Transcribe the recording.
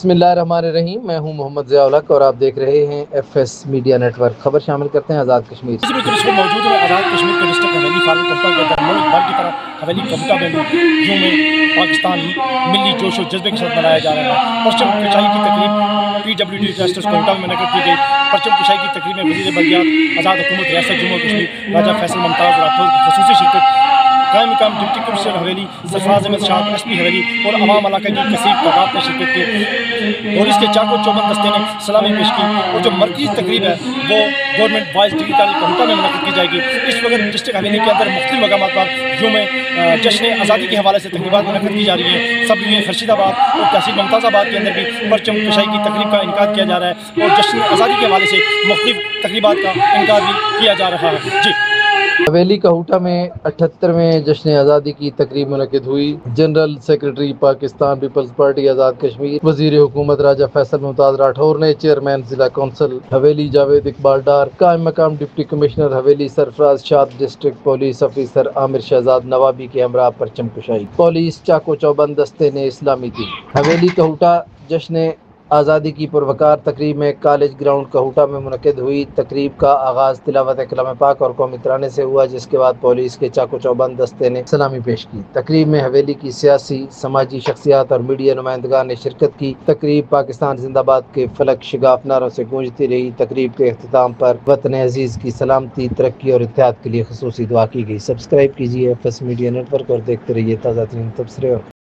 बिस्मिल्लाहिर्रहमानिर्रहीम। मैं हूं मोहम्मद ज़िया उल हक और आप देख रहे हैं FS मीडिया नेटवर्क। खबर शामिल करते हैं आज़ाद कश्मीर। इस वक्त मौजूद है आज़ाद कश्मीर के डिस्ट्रिक्ट हवेली फारूक कोहटा के अंदर मुल्क भर की तरह हवेली कोहटा में भी यूं में पाकिस्तान मिली जोश और जज्बे के साथ मनाया जा रहा है। परचम कुशाई की तकरीब PWD ट्रस्ट कोहटा में मुनक़्क़िद की गई। परचम कुशाई की तकरीब में वज़ीर बल्दियात आज़ाद हुकूमत रियासत जम्मू कश्मीर राजा फैसल मुमताज़ राठौर की ख़ुसूसी शिरकत, कायम मकाम deputy commissioner Haveli Sarfaraz Ahmad Shah SP हवेली और अवाम इलाके की कसीर तादाद में शिरकत की और इसके चाको चौबंद दस्ते ने सलामी पेश की। और जो मरकज़ी तकरीब है वो गवर्नमेंट बॉयज़ डिग्री कॉलेज कोहटा में मुनक़्क़िद की जाएगी। इस वक्त डिस्ट्रिक्ट हवेली के अंदर मुख्तलिफ मकामात पर यूं में जश्न आज़ादी के हवाले से तकरीबात मुनक़्क़िद की जा रही हैं। सब यूं खर्शीदाबाद और तहसील मुमताज़ाबाद के अंदर भी परचम कुशाई की तकरीब का इनकाद किया जा रहा है और जश्न आज़ादी के हवाले से मुख्तलिफ तकरीबात का इनकाद भी किया जा रहा है। जी, हवेली कोहटा में 78वें जश्न आज़ादी की तकरीब मुनक़्क़िद हुई। जनरल सेक्रेटरी पाकिस्तान पीपल्स पार्टी आज़ाद कश्मीर वज़ीर हुकूमत राजा फैसल मुमताज़ राठौर ने, चेयरमैन ज़िला कौंसिल हवेली जावेद इकबाल डार, कायम मकाम deputy commissioner Haveli Sarfaraz Shah, district police officer Amir Shahzad नवाबी के हमरा परचम कुशाई, पुलिस चाको चौबंद दस्ते ने इस्लामी दी। हवेली कोहटा जश्न आज़ादी की पुरवकार तकरीब में कॉलेज ग्राउंड कोहटा में मुनक़्क़िद हुई। तकरीब का आगाज़ तिलावत कलाम पाक और कौमी तराने से हुआ, जिसके बाद पुलिस के चाको चौबंद दस्ते ने सलामी पेश की। तकरीब में हवेली की सियासी समाजी शख्सियात और मीडिया नुमाइंदगान ने शिरकत की। तकरीब पाकिस्तान जिंदाबाद के फलक शिगाफ नारों से गूंजती रही। तकरीब के अख्तिताम पर वतन अजीज़ की सलामती, तरक्की और इत्तेहाद के लिए ख़ुसूसी दुआ की गई। सब्सक्राइब कीजिए FS मीडिया नेटवर्क और देखते रहिए ताज़ा तरीन तबसरे और